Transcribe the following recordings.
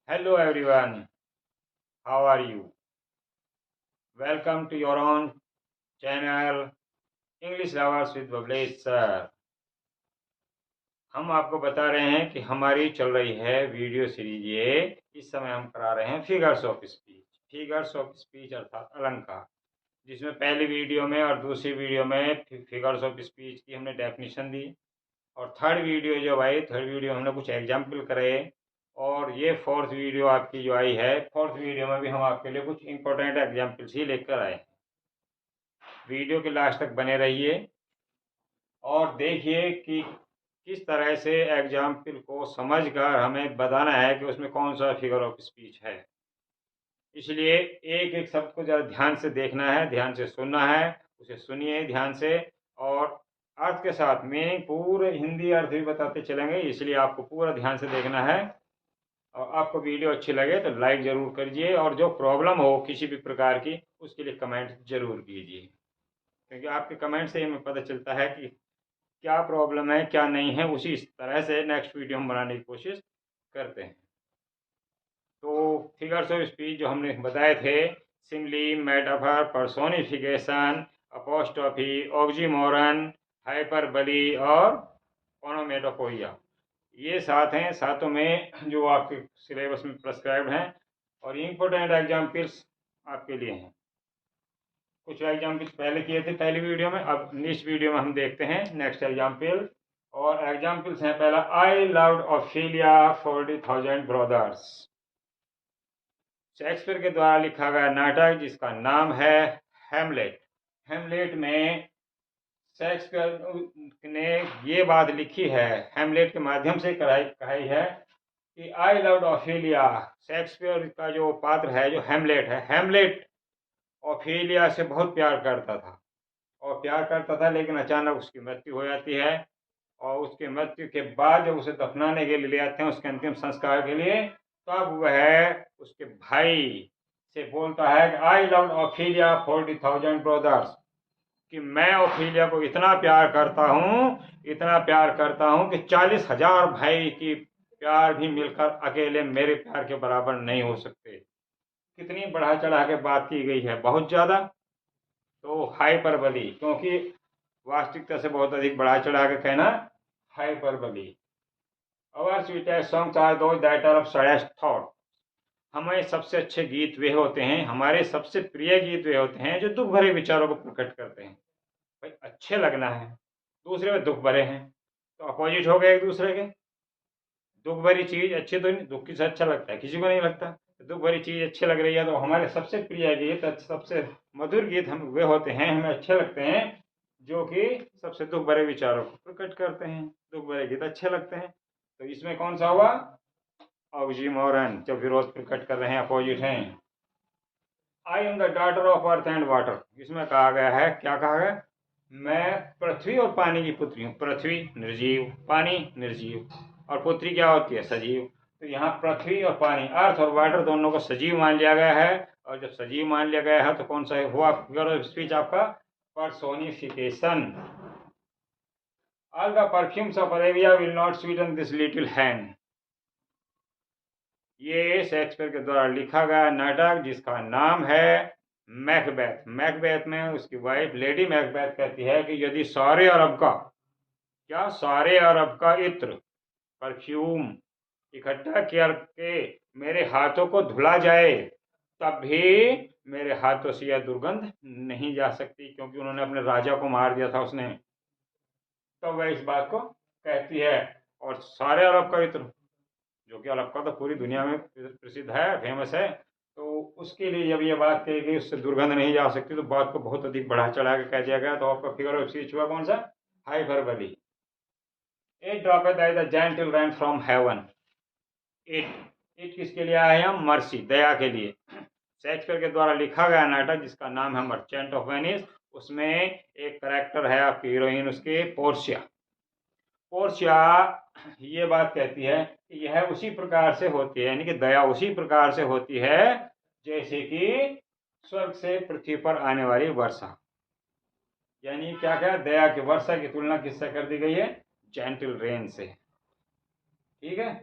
Hello everyone, how are you? Welcome to your own channel English Lovers with Bablesh sir। हम आपको बता रहे हैं कि हमारी चल रही है वीडियो सीरीज ये। इस समय हम करा रहे हैं figures of speech. Figures of speech अर्थात अलंकार, जिसमें पहली वीडियो में और दूसरी वीडियो में फिगर्स ऑफ स्पीच की हमने डेफिनेशन दी, और थर्ड वीडियो जो आई, थर्ड वीडियो हमने कुछ एग्जाम्पल करे, और ये फोर्थ वीडियो आपकी जो आई है, फोर्थ वीडियो में भी हम आपके लिए कुछ इंपॉर्टेंट एग्जाम्पल्स ही लेकर आए हैं। वीडियो के लास्ट तक बने रहिए और देखिए कि किस तरह से एग्जाम्पल को समझकर हमें बताना है कि उसमें कौन सा फिगर ऑफ स्पीच है। इसलिए एक एक शब्द को ज़रा ध्यान से देखना है, ध्यान से सुनना है, उसे सुनिए ध्यान से, और अर्थ के साथ मीनिंग पूरे हिंदी अर्थ भी बताते चलेंगे, इसलिए आपको पूरा ध्यान से देखना है। और आपको वीडियो अच्छी लगे तो लाइक ज़रूर करिए, और जो प्रॉब्लम हो किसी भी प्रकार की उसके लिए कमेंट ज़रूर कीजिए, क्योंकि आपके कमेंट से हमें पता चलता है कि क्या प्रॉब्लम है क्या नहीं है। उसी तरह से नेक्स्ट वीडियो हम बनाने की कोशिश करते हैं। तो फिगर्स ऑफ स्पीच जो हमने बताए थे, simile, metaphor, personification, apostrophe, oxymoron, hyperbole और ओनोमेटोपोइया, ये सात हैं। सातों में जो आपके सिलेबस में प्रेस्क्राइब्ड हैं, और इम्पोर्टेंट एग्जाम्पल्स आपके लिए हैं। कुछ एग्जाम्पल्स पहले किए थे पहली वीडियो में, अब नेक्स्ट वीडियो में हम देखते हैं नेक्स्ट एग्जाम्पल। और एग्जाम्पल्स हैं, पहला, I loved Ophelia 40,000 brothers. Shakespeare के द्वारा लिखा गया नाटक जिसका नाम है हेमलेट। हेमलेट में शेक्सपियर ने ये बात लिखी है, हेमलेट के माध्यम से कही है कि आई लव्ड ऑफेलिया। शेक्सपियर का जो पात्र है, जो हेमलेट है, हेमलेट ऑफेलिया से बहुत प्यार करता था, लेकिन अचानक उसकी मृत्यु हो जाती है। और उसकी मृत्यु के बाद जब उसे दफनाने के लिए ले आते हैं, उसके अंतिम संस्कार के लिए, तब वह उसके भाई से बोलता है कि आई लव ऑफेलिया 40,000 ब्रदर्स, कि मैं ऑफेलिया को इतना प्यार करता हूँ, इतना प्यार करता हूँ कि 40,000 भाई की प्यार भी मिलकर अकेले मेरे प्यार के बराबर नहीं हो सकते। कितनी बढ़ा चढ़ा के बात की गई है, बहुत ज़्यादा। तो हाइपरबली, क्योंकि वास्तविकता से बहुत अधिक बढ़ा चढ़ा के कहना hyperbole. Our sweetest songs are those that are of saddest thought. हमें सबसे अच्छे गीत वे होते हैं, हमारे सबसे प्रिय गीत वे होते हैं जो दुख भरे विचारों को प्रकट करते हैं। भाई अच्छे लगना है, दूसरे में दुख भरे हैं, तो अपोजिट हो गए एक दूसरे के। दुख भरी चीज अच्छी तो नहीं, दुख किसे अच्छा लगता है, किसी को नहीं लगता। तो दुख भरी चीज अच्छी लग रही है, तो हमारे सबसे प्रिय गीत, सबसे मधुर गीत हम वे होते हैं, हमें अच्छे लगते हैं, जो कि सबसे दुख भरे विचारों को प्रकट करते हैं। दुख भरे गीत अच्छे लगते हैं। तो इसमें कौन सा हुआ? ऑक्सीमोरन, जब विरोध प्रकट कर रहे हैं, अपोजिट हैं। I am the daughter of earth and water, इसमें कहा गया है, क्या कहा गया? मैं पृथ्वी और पानी की पुत्री हूँ। पृथ्वी निर्जीव, पानी निर्जीव, और पुत्री क्या होती है? सजीव। तो यहाँ पृथ्वी और पानी, अर्थ और वाटर, दोनों को सजीव मान लिया गया है। और जब सजीव मान लिया गया है तो कौन सा हुआ फिगर ऑफ स्पीच आपका? Personification. All the perfumes of Arabia will not Sutton this little hand. ये शेक्सपियर के द्वारा लिखा गया नाटक जिसका नाम है मैकबेथ। मैकबेथ में उसकी वाइफ लेडी मैकबेथ कहती है कि यदि सारे अरब का, क्या सारे अरब का इत्र, परफ्यूम इकट्ठा करके मेरे हाथों को धुला जाए, तब भी मेरे हाथों से यह दुर्गंध नहीं जा सकती, क्योंकि उन्होंने अपने राजा को मार दिया था उसने। तो वह इस बात को कहती है। और सारे अरब का इत्र, जो कि अरब का तो पूरी दुनिया में प्रसिद्ध है, फेमस है, तो उसके लिए जब ये बात कही गई उससे दुर्गंध नहीं जा सकती, तो बात को बहुत अधिक बढ़ा चढ़ा के कह दिया गया। तो आपका फिगर ऑफ स्पीच हुआ कौन सा? Hyperbole. It dropped the gentle rain from heaven. It किसके लिए आया है? मर्सी, दया के लिए। शेक्सपियर के द्वारा लिखा गया नाटक जिसका नाम है मर्चेंट ऑफ वेनिस, उसमें एक करेक्टर है आपकी हीरोइन, उसके पोर्शिया। पोर्शिया ये बात कहती है कि यह उसी प्रकार से होती है, यानी कि दया उसी प्रकार से होती है जैसे कि स्वर्ग से पृथ्वी पर आने वाली वर्षा। यानी क्या क्या? दया की वर्षा की तुलना किससे कर दी गई है? जेंटल रेन से। ठीक है,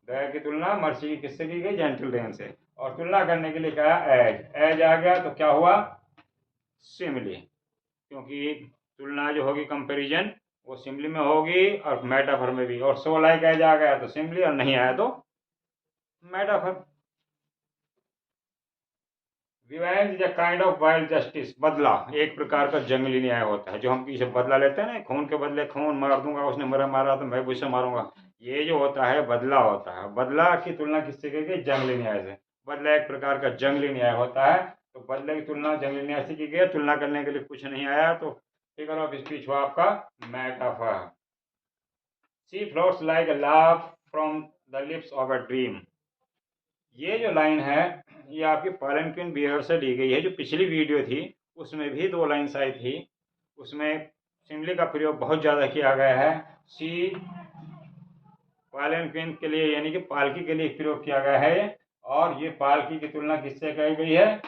दया की तुलना मर्सी की किससे की गई? जेंटल रेन से। और तुलना करने के लिए क्या है? एज आ गया तो क्या हुआ? सिमिली। क्योंकि तुलना जो होगी, कंपैरिजन, वो सिमिली में होगी और मेटाफर में भी। और सो लाइक एज आ गया तो सिमिली, और नहीं आया तो metaphor. Revenge is a kind of wild justice. बदला एक प्रकार का जंगली न्याय होता है। जो हम किसी बदला लेते हैं ना, खून के बदले खून, मार दूंगा, उसने मेरा मारा तो मैं भी उसे मारूंगा, ये जो होता है बदला होता है। बदला की तुलना किससे की गई? जंगली न्याय से। बदला एक प्रकार का जंगली न्याय होता है, तो बदले की तुलना जंगली न्याय से की गई। तुलना करने के लिए कुछ नहीं आया तो फिगर ऑफ स्पीच हुआ आपका metaphor. She floats like a laugh from the lips of a dream. ये जो लाइन है, ये आपकी पालनक्विन बियर से ली गई है। जो पिछली वीडियो थी उसमें भी 2 लाइन्स आई थी, उसमें सिमली का प्रयोग बहुत ज़्यादा किया गया है। सी पालनक्विन के लिए, यानी कि पालकी के लिए प्रयोग किया गया है। और ये पालकी की तुलना किससे की गई है?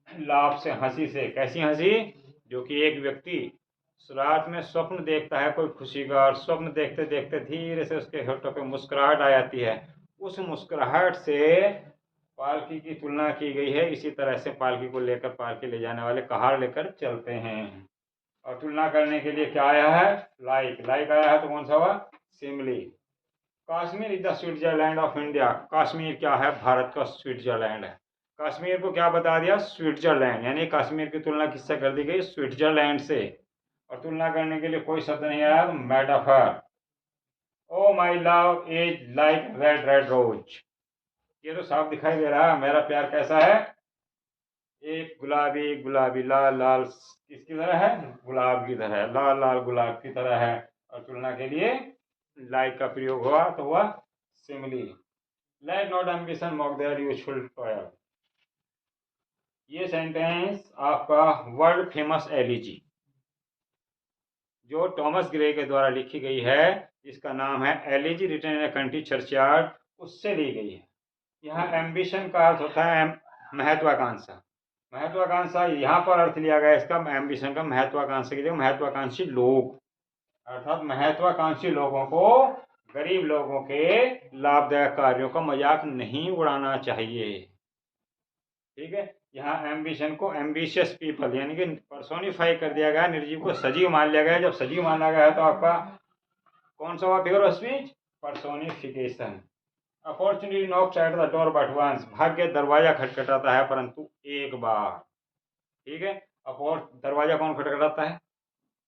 लाभ से, हंसी से। कैसी हंसी? जो कि एक व्यक्ति रात में स्वप्न देखता है कोई खुशी का, और स्वप्न देखते देखते धीरे से उसके होठों पे मुस्कुराहट आ जाती है। उस मुस्कुराहट से पालकी की तुलना की गई है। इसी तरह से पालकी को लेकर, पालकी ले जाने वाले कहार लेकर चलते हैं। और तुलना करने के लिए क्या आया है? लाइक। लाइक आया है तो कौन सा हुआ? Simile. Kashmir is the Switzerland of India. Kashmir क्या है? भारत का स्विट्जरलैंड है। कश्मीर को क्या बता दिया? स्विट्जरलैंड। यानी कश्मीर की तुलना किससे कर दी गई? स्विट्जरलैंड से। और तुलना करने के लिए कोई शब्द नहीं आया तो metaphor. O my love is like red red rose. ये तो साफ दिखाई दे रहा है, मेरा प्यार कैसा है? एक गुलाबी गुलाबी, लाल लाल, किसकी तरह है? गुलाब की तरह है, लाल लाल गुलाब की तरह है। और तुलना के लिए लाइक का प्रयोग हुआ तो हुआ simile. Let not ambition mock their useful toil. ये सेंटेंस आपका वर्ल्ड फेमस एलिजी, जो टॉमस ग्रे के द्वारा लिखी गई है, जिसका नाम है elegy written in a country churchyard, उससे ली गई है। यहाँ एम्बिशन का अर्थ होता है महत्वाकांक्षा। महत्वाकांक्षा यहाँ पर अर्थ लिया गया इसका, एम्बिशन का महत्वाकांक्षा की जगह महत्वाकांक्षी लोग, अर्थात महत्वाकांक्षी लोगों को गरीब लोगों के लाभदायक कार्यों का मजाक नहीं उड़ाना चाहिए। ठीक है। यहाँ एम्बिशन को एम्बिशियस पीपल यानी कि पर्सोनिफाई कर दिया गया, निर्जीव को सजीव मान लिया गया। जब सजीव माना गया है तो आपका कौन सा हुआ figure of speech? Personification. Opportunity knocks at the door but once. भाग्य दरवाजा खटखटाता है परंतु एक बार। ठीक है। दरवाजा कौन खटखटाता है?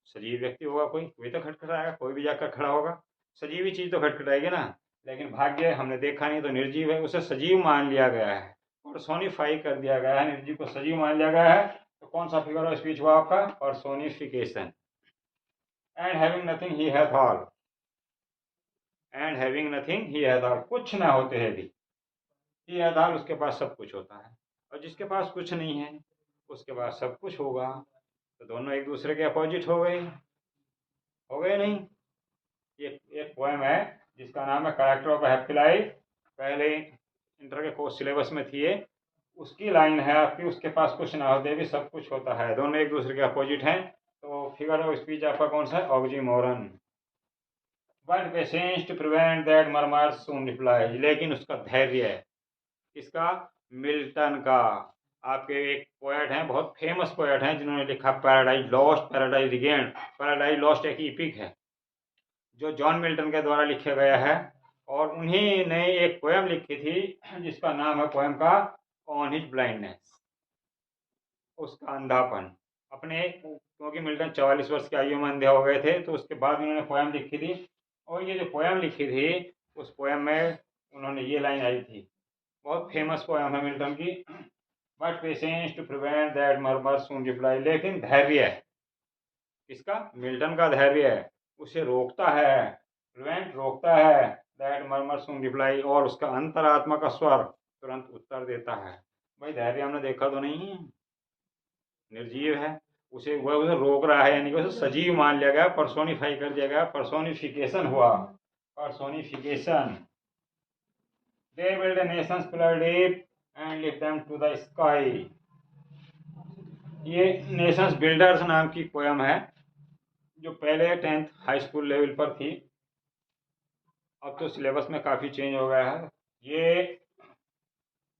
सजीव व्यक्ति होगा कोई, वही तो खटखटाएगा, कोई भी जाकर खड़ा होगा। सजीवी चीज तो खटखटाएगी ना। लेकिन भाग्य हमने देखा नहीं तो निर्जीव है, उसे सजीव मान लिया गया है, पर्सोनिफाई कर दिया गया है, निर्जीव को सजीव मान लिया गया है। तो कौन सा फिगर ऑफ स्पीच हुआ आपका? Personification. And having nothing he hath all. And having nothing he hath all, कुछ ना होते हैं भी ही हैथ ऑल, उसके पास सब कुछ होता है। और जिसके पास कुछ नहीं है उसके पास सब कुछ होगा। तो दोनों एक दूसरे के अपोजिट हो गए, हो गए नहीं? एक एक पोएम है जिसका नाम है करेक्टर ऑफ हैप्पी लाइफ, पहले इंटर के कोर्स सिलेबस में थी ये। उसकी लाइन है आपकी, उसके पास कुछ ना होते भी सब कुछ होता है। दोनों एक दूसरे के अपोजिट हैं। तो फिगर ऑफ स्पीच आपका कौन सा है? Oxymoron. But patience to prevent that murmurs soon reply. लेकिन उसका धैर्य है। किसका? मिल्टन का। आपके एक पोएट हैं, बहुत फेमस पोएट हैं, जिन्होंने लिखा paradise lost, paradise regained. Paradise lost एक इपिक है जो जॉन मिल्टन के द्वारा लिखा गया है। और उन्हीं ने एक पोएम लिखी थी जिसका नाम है पोएम का ऑन हिज ब्लाइंडनेस, उसका अंधापन। अपने, क्योंकि मिल्टन 44 वर्ष की आयु में अंधे हो गए थे, तो उसके बाद उन्होंने पोएम लिखी थी। और ये जो पोएम लिखी थी उस पोएम में उन्होंने ये लाइन आई थी, बहुत फेमस पोएम है मिल्टन की। But patience to prevent that murmur soon reply. लेकिन धैर्य, किसका? मिल्टन का धैर्य उसे रोकता है, प्रिवेंट रोकता है, दैट मर्मर सून रिप्लाई, और उसका अंतरात्मा का स्वर तुरंत उत्तर देता है। भाई धैर्य हमने देखा तो नहीं है, निर्जीव है, उसे रोक रहा है, यानी कि उसे सजीव मान लिया गया, पर्सोनिफाई कर दिया गया, पर्सोनिफिकेशन हुआ, personification. They build a nation's pillar deep and lift them to the sky। ये नेशंस बिल्डर्स नाम की पोयम है जो पहले 10th हाई स्कूल लेवल पर थी। अब तो सिलेबस में काफ़ी चेंज हो गया है। ये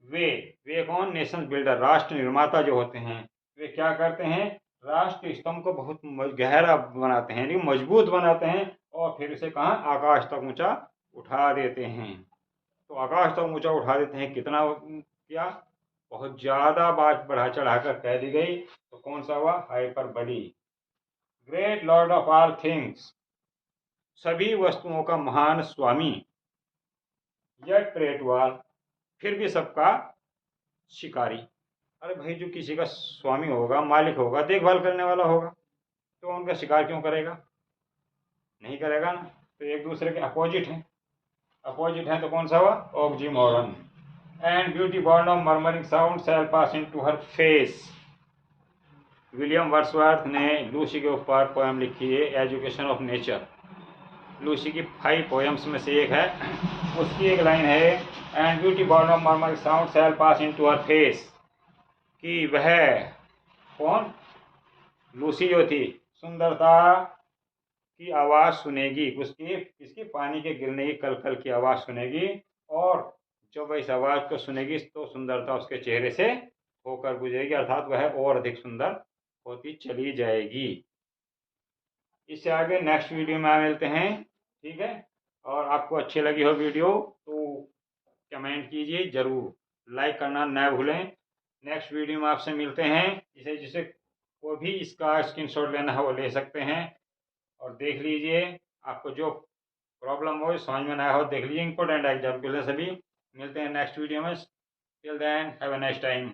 वे कौन? नेशन बिल्डर, राष्ट्र निर्माता जो होते हैं, वे क्या करते हैं? राष्ट्र स्तंभ को बहुत गहरा बनाते हैं, यानी मजबूत बनाते हैं, और फिर इसे कहाँ? आकाश तक ऊंचा उठा देते हैं। तो आकाश तक ऊंचा उठा देते हैं, कितना किया? बहुत ज़्यादा बात बढ़ा चढ़ाकर कह दी गई, तो कौन सा हुआ? Hyperbole. Great Lord of all things, सभी वस्तुओं का महान स्वामी, यट प्रेटवाल, फिर भी सबका शिकारी। अरे भाई, जो किसी का स्वामी होगा, मालिक होगा, देखभाल करने वाला होगा, तो उनका शिकार क्यों करेगा? नहीं करेगा ना। तो एक दूसरे के अपोजिट हैं। अपोजिट है तो कौन सा हुआ? Oxymoron. And beauty born of murmuring sound shall pass into her face. William Wordsworth ने लूसी के ऊपर पोएम लिखी है, एजुकेशन ऑफ नेचर। लूसी की 5 पोएम्स में से एक है, उसकी एक लाइन है, and beauty born of murmuring sound shall pass into her face, कि वह कौन? लूसी जो थी, सुंदरता की आवाज़ सुनेगी, उसकी किसकी? पानी के गिरने की कल कल की आवाज़ सुनेगी, और जब वह इस आवाज़ को सुनेगी तो सुंदरता उसके चेहरे से होकर गुजरेगी, अर्थात वह और अधिक सुंदर होती चली जाएगी। इससे आगे नेक्स्ट वीडियो में मिलते हैं, ठीक है? और आपको अच्छी लगी हो वीडियो तो कमेंट कीजिए, ज़रूर लाइक करना ना भूलें। नेक्स्ट वीडियो में आपसे मिलते हैं। जिसे जिसे कोई भी इसका स्क्रीनशॉट लेना है वो ले सकते हैं, और देख लीजिए, आपको जो प्रॉब्लम हो, समझ में ना आया हो, देख लीजिए। इंपॉर्टेंट एग्जाम्पल है सभी। मिलते हैं नेक्स्ट वीडियो में। Till then have a nice time.